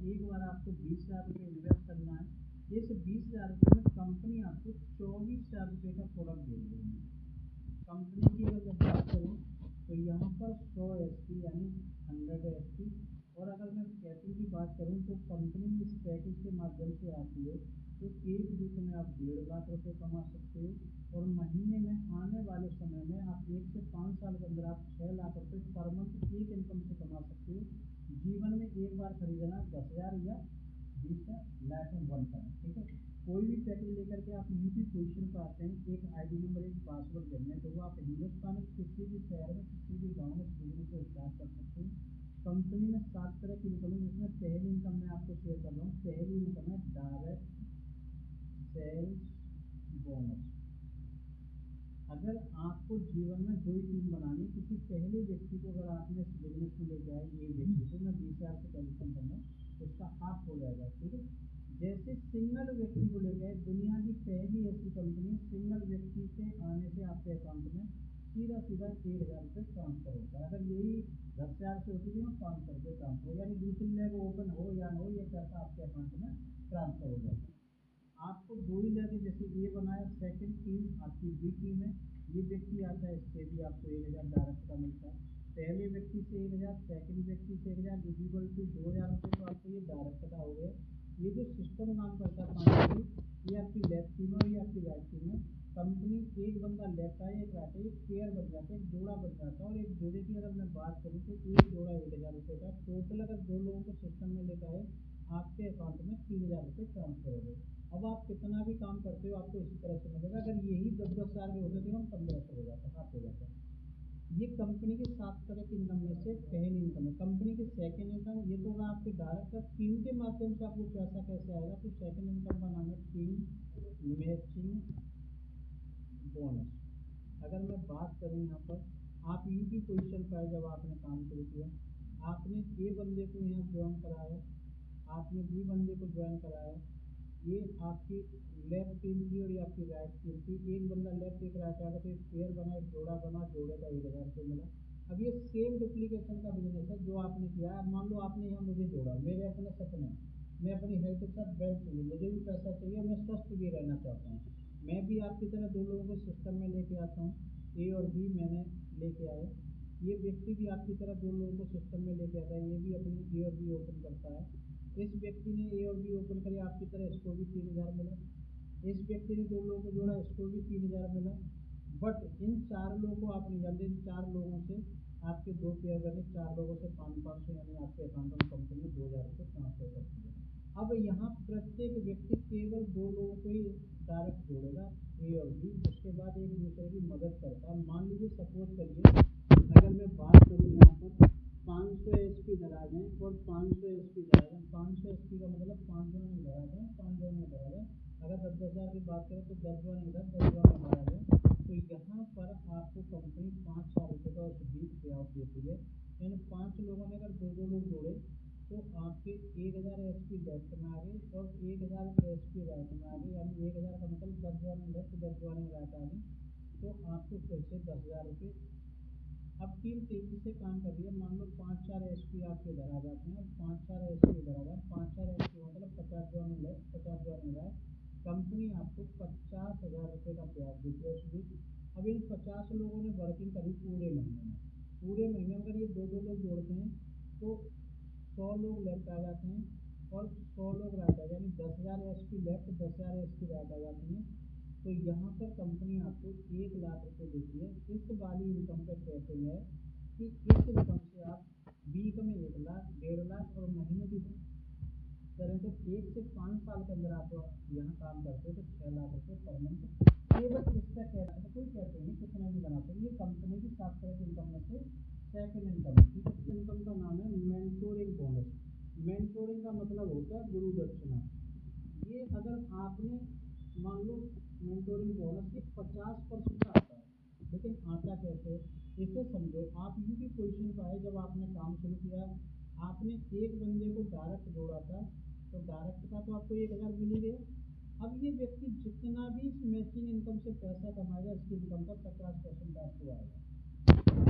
एक बार आपको 20,000 रुपये इन्वेस्ट करना है। इस 20,000 रुपये में कंपनी आपको 24,000 रुपये का प्रोडक्ट दे देगी। कंपनी की अगर बात करूँ तो यहाँ पर 100 SP यानी 100 SP, और अगर मैं पैकेज की बात करूँ तो कंपनी इस पैकेज के माध्यम से आती है तो एक वीक में आप 1.5 लाख रुपये कमा सकते हो, और महीने में आने वाले समय में आप 1 से 5 साल के अंदर आप 6 लाख रुपये पर मंथ एक इनकम से कमा सकते हो। जीवन में एक बार खरीदना 10,000 या 20,000 लाइफ में वन टाइम, ठीक है। कोई भी पैकेज लेकर के आप यूपी पोजीशन पर आते हैं, एक ID नंबर एक पासवर्ड देने, तो वो आप हिंदुस्तान के किसी भी शहर में किसी भी गाँव में बिजनेस को स्टार्ट कर सकते हैं। कंपनी में 7 तरह की इनकम है, जिसमें पहली इनकम मैं आपको शेयर कर रहा हूँ। पहली इनकम है डायरेक्ट सेल्स बोनस। अगर आपको जीवन में 2 ही टीम बनानी, किसी पहले व्यक्ति को अगर आपने इस बिजनेस में लेके आए, ये व्यक्ति को मैं 20,000 से कैलकुलेट करना उसका हाफ हो जाएगा, ठीक है। जैसे सिंगल व्यक्ति को लेके आए, दुनिया की पहली ऐसी कंपनी, सिंगल व्यक्ति से आने से आपके अकाउंट में सीधा 1,000 रुपये ट्रांसफर होता है। अगर यही 10,000 से होती है 500 रुपये ट्रांसफर, यानी दूसरी लेग ओपन हो या न हो, ये पैसा आपके अकाउंट में ट्रांसफर हो जाता है। आपको 2 ही लेगे, जैसे ये बनाया, सेकंड टीम आपकी बी टीम है, ये व्यक्ति आता है, इससे भी आपको 1,000 डायरेक्ट का मिलता है। पहले व्यक्ति से 1,000, सेकंड व्यक्ति से 1,000 इक्वल टू 2,000 रुपये, तो आपको ये डायरेक्ट का हो गया। ये जो सिस्टम काम करता है पानी, ये आपकी लेफ्ट टीम है, ये आपकी राइट टीम है। कंपनी एक बंदा लेफ्ट है, एक राइट है, एक पेयर बन जाता है, एक जोड़ा बन जाता है, और एक जोड़े की अगर मैं बात करूँ तो एक जोड़ा 1,000 रुपये का। टोटल अगर 2 लोगों को सिस्टम में लेकर आए, आपके अकाउंट में 3,000 रुपये ट्रांसफर हो गए। अब आप कितना भी काम करते हो आपको इसी तरह से मिलेगा। अगर यही 10-10 साल के होते थे हम 1,500 हो जाता, हाथ हो जाता। ये कंपनी के 7 तरह की इनकम में से पहली इनकम है। कंपनी की सेकंड इनकम, ये तो आपके डायरेक्ट टीम के माध्यम से आपको पैसा कैसे आएगा, तो सेकंड इनकम का नाम है टीम मैचिंग बोनस। अगर मैं बात करूँ यहाँ पर, आप यूपी पोजीशन पर जब आपने काम शुरू किया, आपने ए बंदे को यहाँ ज्वाइन कराया, आपने बी बंदे को ज्वाइन कराया, ये आपकी लेफ्ट टीम थी और ये आपकी राइट टीम थी। एक बंदा लेफ्ट एक राइट आया तो एक पेयर बना, एक जोड़ा बना, जोड़े का 1,000 रुपये मिला। अब ये सेम डुप्लीकेशन का बिजनेस है जो आपने किया है। मान लो आपने यहाँ मुझे जोड़ा, मेरे अपने सपने, मैं अपनी हेल्थ के साथ वेल्थ चाहिए, मुझे भी पैसा चाहिए, मैं स्वस्थ भी रहना चाहता हूँ। मैं भी आपकी तरह 2 लोगों को सिस्टम में लेके आता हूँ, ए और बी मैंने लेके आए। ये व्यक्ति भी आपकी तरह 2 लोगों को सिस्टम में लेके आता है, ये भी अपनी ए और बी ओपन करता है। इस व्यक्ति ने ए और बी ओपन करे, आपकी तरह इसको भी 3,000 मिला। इस व्यक्ति ने 2 लोगों को जोड़ा, इसको भी 3,000 मिला। बट इन 4 लोगों को आपने जानते, इन 4 लोगों से आपके 2 पेयर बने, 4 लोगों से 500 यानी आपके अकाउंट में कंपनी 2,000 रुपये ट्रांसफर करती है। अब यहाँ प्रत्येक व्यक्ति केवल 2 लोगों को ही डायरेक्ट जोड़ेगा, ए और बी, उसके बाद एक दूसरे की मदद करता है। मान लीजिए सपोज करिए, अगर मैं बात करूँ यहाँ पर 500 SP धरा दें और 500 SP धरा दें, 500 SP का मतलब 5 जोड़ में धरा दें, 5 जोड़ में धरा दें। अगर 10,000 की बात करें तो 10 जोड़ इधर, 10 जोड़ में धरा दें, तो यहाँ पर आपको कंपनी 5,000 रुपये का उस बीच पे आउट देती है। यानी 5 लोगों ने अगर 2-2 लोग जोड़े तो आपके 1,000 SP लेफ्ट में आ गए और 1,000 SP राइट में आ गए, यानी 1,000 का मतलब 10 जोड़ में लेफ्ट, 10 जोड़ में राइट आ गए, तो आपको फिर से 10,000 रुपये। अब टीम तेजी से काम कर रही है, मान लो 5-4 SP आपके इधर आ जाते हैं और 5-4 SP इधर आ जाए, 5-4 SP मतलब 50 जोड़ में लेफ्ट, 50 जोड़ में राइट, कंपनी आपको 50,000 रुपये का ब्याज देती है उस बीच। अब इन 50 लोगों ने वर्किंग करी पूरे महीने में, पूरे महीने में अगर ये 2-2 लोग जोड़ते हैं तो 100 लोग लेफ्ट आ जाते हैं और 100 लोग राइट आ, यानी 10,000 SP लेफ्ट, 10,000 SP राइट आ जाती हैं। तो यहाँ पर कंपनी आपको 1 लाख रुपये देती है। इस वाली इनकम का कहते हैं कि इस इनकम से आप वीक में 1 लाख, 1.5 लाख और महीने की करें तो 1 से 5 साल के अंदर आप यहाँ काम करते हो तो 6 लाख रुपये पर मंथ केवल इसका कहते हैं। कोई कहते हैं कितना भी बनाते हैं, ये कंपनी की 7 तरह की इनकम में से सेकंड इनकम है। ठीक है, इनकम का नाम है मेंटोरिंग बोनस। मेंटोरिंग का मतलब होता है गुरु दक्षिणा। ये अगर आपने मान लो मेंटोरिंग बोनस ये 50% आता है, लेकिन आता कैसे, इसे समझो। आप यूपी पोजीशन पर आए, जब आपने काम शुरू किया, आपने एक बंदे को डायरेक्ट जोड़ा था, तो डायरेक्ट का तो आपको 1,000 मिल ही गया। अब ये व्यक्ति जितना भी इस मैचिंग इनकम से पैसा कमाएगा, इसकी इनकम का 50% आपको आएगा।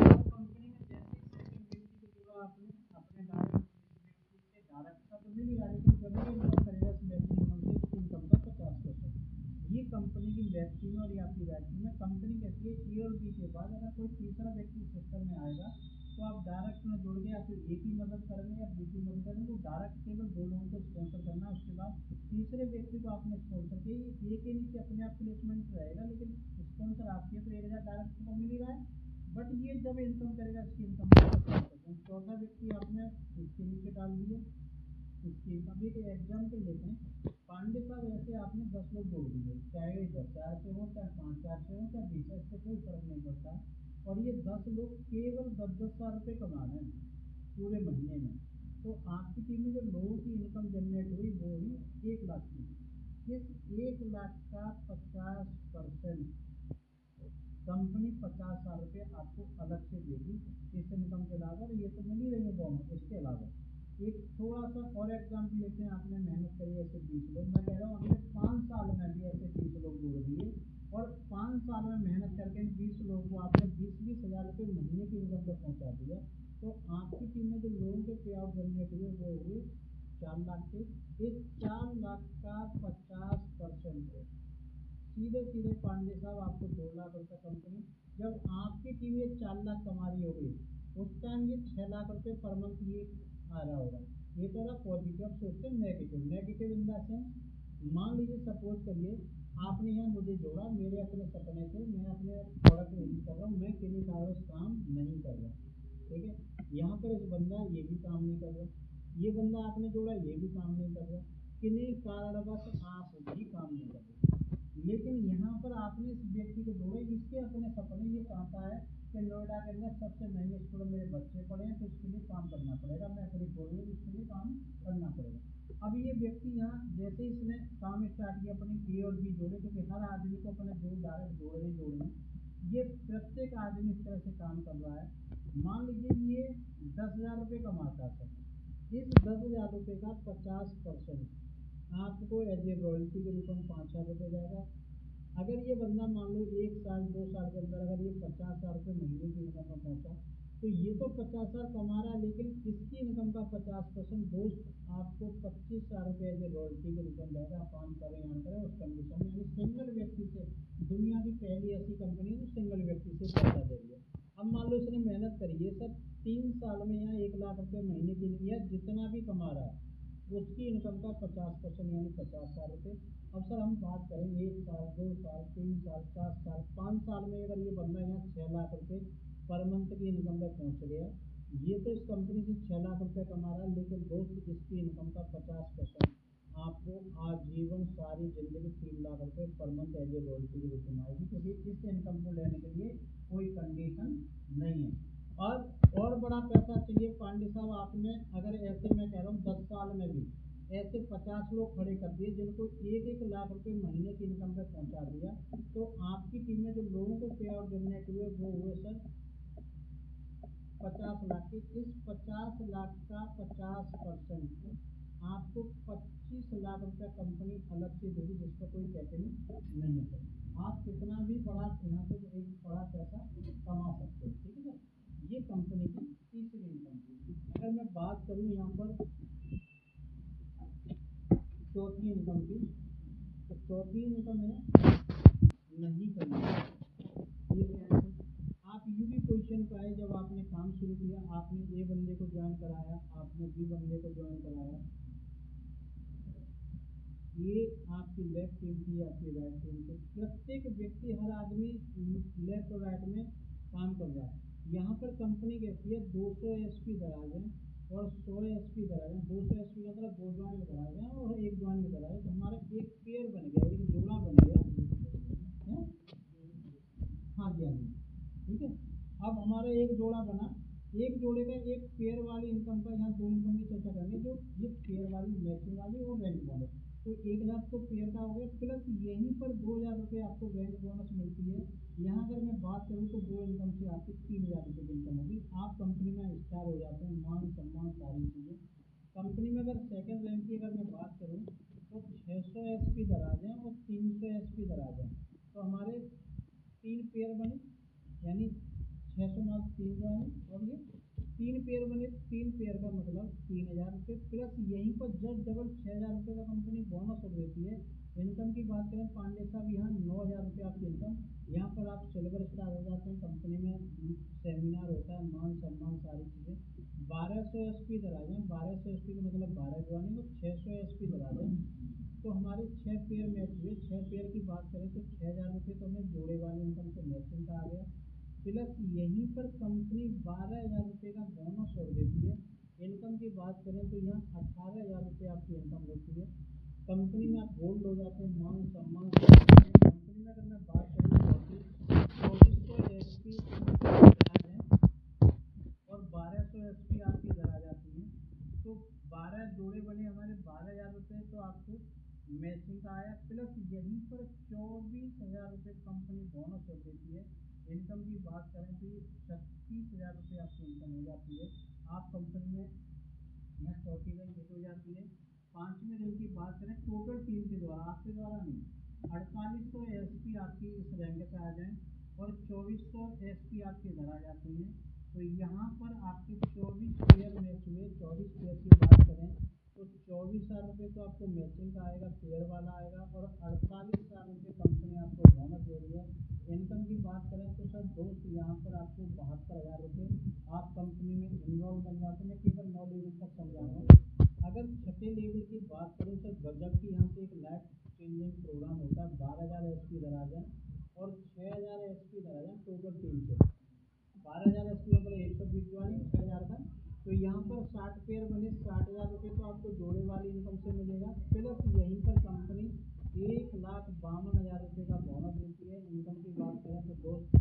अब कंपनी में जैसे सेकंड व्यक्ति को जोड़ा आपने, अपने डायरेक्ट व्यक्ति से डायरेक्ट का तो मिल गया लेफ्ट टीम और ये आपकी राइट टीम है। कंपनी कहती है ए और बी के बाद अगर कोई तीसरा व्यक्ति सिस्टम में आएगा तो आप डायरेक्ट में जुड़ के या फिर ए की मदद करेंगे या बी की मदद करेंगे, तो डायरेक्ट केवल 2 लोगों को स्पॉन्सर करना है। उसके बाद तीसरे व्यक्ति को आपने स्पॉन्सर किया, ए के नीचे अपने आप प्लेसमेंट रहेगा, लेकिन स्पॉन्सर आपकी है तो 1000 डायरेक्ट को मिल ही रहा है। बट ये जब इनकम करेगा इसकी इनकम चौथा व्यक्ति आपने इसके नीचे डाल दिया इसकी इनकम। एक एग्जाम्पल लेते हैं, पांडे साहब ऐसे आपने 10 लोग जोड़ दिए, चाहे 10,000 से हो चाहे 5,000 से हो चाहे 20, इससे कोई फर्क नहीं पड़ता। और ये 10 लोग केवल 10,000 रुपये कमा रहे हैं पूरे महीने में, तो आपकी टीम में जो लोगों की इनकम जनरेट हुई वो हुई 1 लाख की। इस 1 लाख का 50% कंपनी 50,000 रुपये आपको अलग से देगी इस इनकम के अलावा। ये तो मिल ही रही है बोनस, इसके अलावा एक थोड़ा सा और एग्जाम्पल लेते हैं। आपने मेहनत करी ऐसे 20 लोग, मैं कह रहा हूँ अगले 5 साल में भी ऐसे 20 लोग जोड़ दिए और 5 साल में मेहनत करके 20 लोगों को आपने 20-20 हज़ार रुपये महीने की इनकम पर पहुँचा दिया, तो आपकी टीम में जो लोगों के पे आउट जनरेट हुए वो हुए 4 लाख के। इस 4 लाख का 50% सीधे सीधे पांडे साहब आपको 2 लाख रुपये कंपनी। जब आपकी टीम ये 4 लाख कमा रही होगी उस टाइम ये 6 लाख रुपये पर मंथ ये आ रहा होगा। ये तो रहा पॉजिटिव। अब सोचते हैं नेगेटिव इन द सेंस, मान लीजिए सपोज करिए आपने यहाँ मुझे जोड़ा मेरे अपने सपने से, मैं अपने प्रोडक्ट रिलीज कर रहा हूँ, मैं किन्हीं कारणों काम नहीं कर रहा, ठीक है। यहाँ पर इस बंदा ये भी काम नहीं कर रहा, ये बंदा आपने जोड़ा ये भी काम नहीं कर रहा, किन्हीं कारणवश आप भी काम नहीं कर रहे। लेकिन यहाँ पर आपने इस व्यक्ति को जोड़ा, इसके अपने सपने, ये चाहता है कि नोएडा के अंदर सबसे महंगे स्कूल में मेरे बच्चे पढ़े हैं, तो उसके लिए काम करना पड़ेगा, मैं अपनी बोल रही इसके लिए काम करना पड़ेगा। अब ये व्यक्ति यहाँ जैसे इसने काम स्टार्ट किया, अपनी ए और बी जोड़े, क्योंकि हर आदमी को अपने दो डायरेक्ट जोड़े, ये प्रत्येक आदमी इस तरह से काम कर रहा है। मान लीजिए ये 10,000 रुपये कमाता है, इस 10,000 रुपये का 50% आपको एज ए रॉयल्टी के रूप में 5,000 रुपये जाएगा। अगर ये बंदा मान लो 1 साल 2 साल के अंदर अगर ये 50,000 रुपये महीने की इनकम में पहुंचा, तो ये तो 50,000 कमा रहा है, लेकिन इसकी इनकम का 50% दोस्त आपको 25,000 रुपये एज ए रॉयल्टी के रूप में जाएगा। आप काम करें यहाँ करें उस कंडीशन में, यानी सिंगल व्यक्ति से, दुनिया की पहली ऐसी कंपनी जो सिंगल व्यक्ति से पैसा दे रही है। अब मान लो इसने मेहनत करी है सर 3 साल में यहाँ 1 लाख रुपये महीने की, या जितना भी कमा रहा है उसकी इनकम का 50% यानी 50,000 रुपये। अब सर हम बात करें 1 साल 2 साल 3 साल 4 साल 5 साल में अगर ये बंदा यहाँ 6 लाख रुपये पर मंथ की इनकम पर पहुँच गया, ये तो इस कंपनी से 6 लाख रुपये कमा रहा है, लेकिन दोस्त इसकी इनकम का 50% आपको आजीवन सारी जिंदगी 3 लाख रुपये per month as a royalty के रूप में आएगी, क्योंकि इस इनकम को लेने के लिए कोई कंडीशन नहीं है। और बड़ा पैसा चाहिए पांडे साहब, आपने अगर ऐसे मैं कह रहा हूँ 10 साल में भी ऐसे 50 लोग खड़े कर दिए जिनको 1-1 लाख रुपए महीने की इनकम पे पहुंचा दिया, तो आपकी टीम में जो लोगों के पे आउट जनरेट हुए वो हुए सर 50 लाख के। इस 50 लाख का 50% आपको 25 लाख रुपया कंपनी अलग से देगी, जिसका कोई कैटेगरी नहीं है सर। आप कितना भी बड़ा यहाँ से एक बड़ा पैसा कमा सकते हो, ठीक है सर। ये कंपनी की तीसरी इनकम थी। अगर मैं बात करूँ यहाँ पर चौथी इनकम की, तो चौथी इनकम है नहीं करना। ये क्या है? आप यू भी पोजीशन पर आए, जब आपने काम शुरू किया, आपने ए बंदे को ज्वाइन कराया, आपने बी बंदे को ज्वाइन कराया, ये आपकी लेफ्ट टीम थी, आपकी राइट टीम थी। प्रत्येक व्यक्ति हर आदमी लेफ्ट और राइट में काम कर रहा है। यहाँ पर कंपनी कहती है 200 SP दराज है और 100 SP दराज है। 200 SP मतलब 2 ज्वाइन दराज है और 1 ज्वाइन दराज है, तो हमारा एक पेयर बन गया, एक जोड़ा बन गया है। हाँ जी, हाँ जी, ठीक है। अब हमारा एक जोड़ा बना, एक जोड़े का एक पेयर वाली इनकम का, यहाँ 2 इनकम की चर्चा करेंगे, जो ये पेयर वाली मैचिंग वाली और रेंट बोनस। तो 1,000 तो पेयर का हो गया, प्लस यहीं पर 2,000 रुपये आपको रेंट बोनस मिलती है। यहाँ अगर मैं बात करूँ तो 2 इनकम से आपकी 3,000 रुपये की इनकम होगी। आप कंपनी में स्टार हो जाते हैं, मान सम्मान सारी चीज़ें। कंपनी में अगर सेकेंड रैंक की अगर मैं बात करूँ तो 600 SP दराज हैं और 300 SP दराज हैं, तो हमारे 3 पेयर बने, यानी 600 मार्क्स 3 बने, और ये 3 पेयर बने। 3 पेयर का मतलब 3,000 रुपये, प्लस यहीं पर जब डबल 6,000 रुपये का कंपनी बोनस कर देती है, इनकम की बात करें पांडे साहब, यहाँ 9,000 रुपये आपकी इनकम। यहाँ पर आप सिल्वर स्टार हो जाते हैं, कंपनी में सेमिनार होता है, मान सम्मान सारी चीज़ें। 1200 SP इधर आ जाए, 1200 SP का मतलब 12 ज्वाइनिंग और 600 SP इधर आ जाए, तो हमारे 6 पेयर मैच हुए। 6 पेयर की बात करें तो 6,000 रुपये तो हमें जोड़े वाली इनकम से मैचिंग का आ गया, प्लस यहीं पर कंपनी 12,000 रुपये का बोनस और देती है। इनकम की बात करें तो यहाँ 18,000 रुपये आपकी इनकम होती है। कंपनी में आप गोल्ड हो जाते हैं, मान सम्मान से कंपनी में अगर मैं बात करूँ 2400 SP और 1200 SP आपकी इधर आ जाती है, तो 12 जोड़े बने हमारे 12,000 रुपये तो आपको मैचिंग का आया, प्लस यहीं पर 24,000 रुपये कंपनी बोनस और देती है। इनकम की बात करें तो ये 36,000 रुपये आपकी इनकम हो जाती है। आप कंपनी में यहाँ चौथी रैंक हिट हो जाती है। पांचवें रैंक की बात करें टोटल टीम के द्वारा, आपके द्वारा नहीं, 4800 SP आपकी इस रैंक पे आ जाए और 2400 SP आपके इधर आ जाती हैं, तो यहाँ पर आपके 24 पेयर मैच हुए। 24 पेयर की बात करें तो 24,000 रुपये तो आपको मैचिंग का आएगा, पेयर वाला आएगा, और 48,000 रुपये कंपनी आपको बोनस दे रही है। इनकम की बात करें तो सर दोस्त यहाँ पर आपको 72,000 रुपये आप कंपनी में इन्वॉल्व बन जाते हैं। केवल 9 लेवल तक समझा रहा हूँ। अगर छठे लेवल की बात करूँ सर, गजब की यहाँ पे एक लाइफ चेंजिंग प्रोग्राम होता है। 12,000 SP इधर आ जाए और 6,000 SP इधर आ जाए टोटल टीम से। 12,000 SP मतलब 120 ज्वाइनिंग 6,000 का, तो यहाँ पर 60 पेयर बने, 60,000 रुपये तो आपको जोड़े वाली इनकम से मिलेगा, प्लस यहीं पर कंपनी 1,52,000 रुपये का बोनस देती है। इनकम की बात करें तो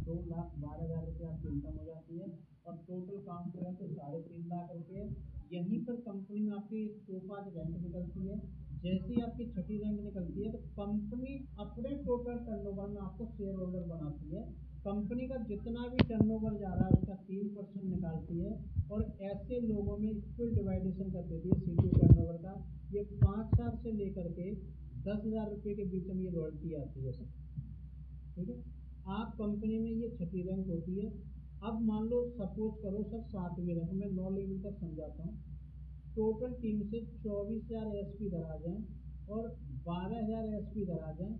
2,12,000 रुपये आपकी इनकम हो जाती है, और टोटल काउंट करें तो 3.5 लाख रुपये। यहीं पर कंपनी में आपकी टॉप रैंक निकलती है। जैसे ही आपकी छठी रैंक निकलती है तो कंपनी अपने टोटल टर्नओवर में आपको शेयर होल्डर बनाती है। कंपनी का जितना भी टर्नओवर जा रहा है उसका 3% निकालती है, और ऐसे लोगों में इक्वल डिवाइडेशन कर देती है CTO टर्नओवर का। ये 5 साल से लेकर के 10,000 रुपये के बीच में ये रॉयल्टी आती है सर, ठीक है। आप कंपनी में ये छठी रैंक होती है। अब मान लो सपोज करो सर 7वीं रैंक, मैं 9 लेवल तक समझाता हूँ। टोटल टीम से 24,000 SP इधर आ जाए और 12,000 SP इधर आ जाए,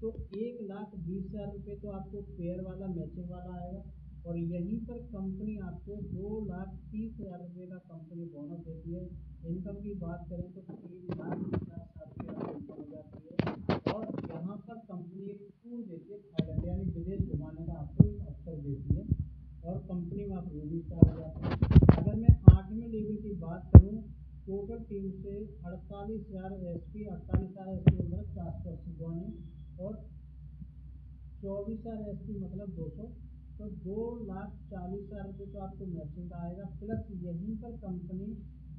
तो 1,20,000 रुपये तो आपको पेयर वाला मैचिंग वाला आएगा, और यहीं पर कंपनी आपको 2,30,000 रुपये का कंपनी बोनस देती है। इनकम की बात करें तो 3,50,000 रुपये का इनकम हो जाती है, और यहाँ पर कंपनी एक टूर देती है थाईलैंड, यानी विदेश घुमाने का आपको एक अवसर देती है, और कंपनी में आप रूबी स्टार हो जाते हैं। अगर मैं 8वें लेवल की बात करूँ, टोटल टीम से 48,000 SP, 48,000 SP मतलब 4% ज्वाइनिंग, और 24,000 SP मतलब 200, तो 2,40,000 रुपये तो आपको मैचिंग का आएगा, प्लस यहीं पर कंपनी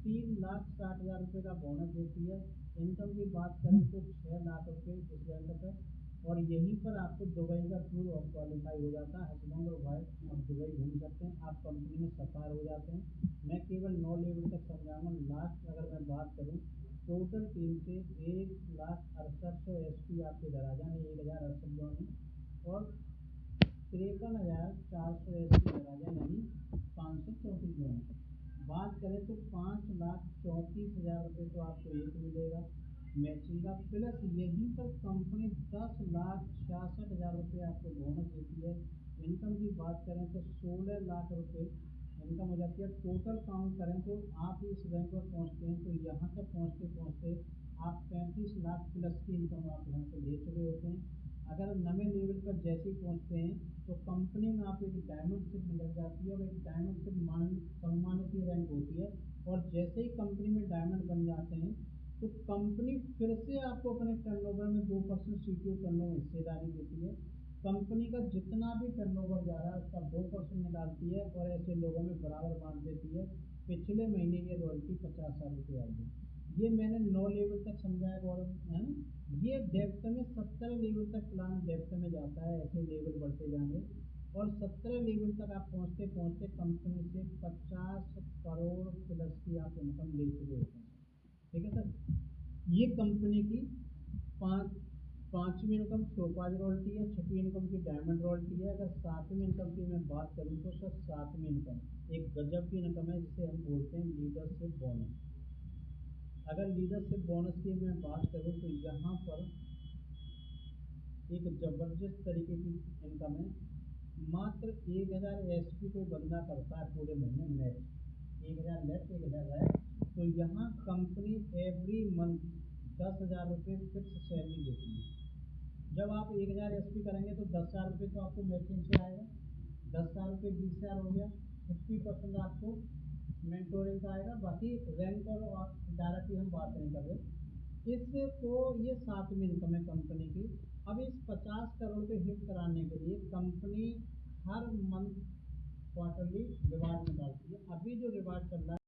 3,60,000 रुपये का बोनस देती है। इनकम की बात करें तो 6 लाख रुपये इस रैंक पे, और यहीं पर आपको दुबई का टूर और क्वालिफाई हो जाता है। हस्बैंड और वाइफ आप दुबई घूम सकते हैं, आप कंपनी में सफार हो जाते हैं। मैं केवल 9 लेवल तक समझाऊंगा। लास्ट अगर मैं बात करूँ, टोटल टीम से 1,68,000 SP आपके इधर आ जाए, 1,068 ज्वाइनिंग, और 53,400 SP इधर आ जाए, यानी 534 ज्वाइनिंग। बात करें तो 5,34,000 रुपये तो आपको एक मिलेगा मैचिंग का, प्लस यहीं पर कंपनी 10,66,000 रुपये आपको बोनस देती है। इनकम की बात करें तो 16 लाख रुपये इनकम हो जाती है। टोटल काउंट करें तो आप इस रैंक पर पहुंचते हैं तो यहाँ तक पहुंचते पहुंचते आप 35 लाख प्लस की इनकम आप यहाँ से ले चुके होते हैं। अगर नवे लेवल पर जैसे ही पहुंचते हैं तो कंपनी में आप एक डायमंड शिप निकल जाती है, और एक डायमंड शिप सम्मानित रैंक होती है, और जैसे ही कंपनी में डायमंड बन जाते हैं तो कंपनी फिर से आपको अपने टर्नओवर में 2% CTO टर्नओवर हिस्सेदारी देती है। कंपनी का जितना भी टर्नओवर जा रहा है उसका 2% निकालती है, और ऐसे लोगों में बराबर बांट देती है। पिछले महीने ये रॉयल्टी 50,000 रुपये आई है। ये मैंने 9 लेवल तक समझाया गौरव, है ना। ये डेप्थ में 17 लेवल तक प्लान डेप्थ में जाता है, ऐसे लेवल बढ़ते जाएंगे, और 17 लेवल तक आप पहुंचते पहुंचते कंपनी से 50 करोड़ प्लस की आप इनकम ले चुके होते हैं, ठीक है सर। ये कंपनी की पांचवी इनकम टोपाज रॉयल्टी है, छठी इनकम की डायमंड रॉयल्टी है। अगर 7वीं इनकम की मैं बात करूँ तो सर 7वीं इनकम एक गजब की इनकम है, जिसे हम बोलते हैं लीडरशिप बोनस। अगर लीडरशिप बोनस की मैं बात करूँ तो यहाँ पर एक ज़बरदस्त तरीके की इनकम है। मात्र 1000 एसपी कोई बंदा करता है पूरे महीने नेट, 1000 लेफ्ट 1000 राइट। तो यहाँ कंपनी एवरी मंथ 10,000 रुपये फिक्स सैलरी देती है। जब आप 1000 एसपी करेंगे तो 10,000 रुपये तो आपको मैचिंग से आएगा, 10,000 रुपये 20,000 हो गया, 50% आपको मेंटोरिंग का आएगा। बाकी रैंक और डायरेक्टली हम बात नहीं कर रहे। इसको ये 7वीं इनकम है कंपनी की। अब इस 50 करोड़ के हिट कराने के लिए कंपनी हर मंथ क्वार्टरली रिवार्ड निकालती है। अभी जो रिवार्ड चल रहा है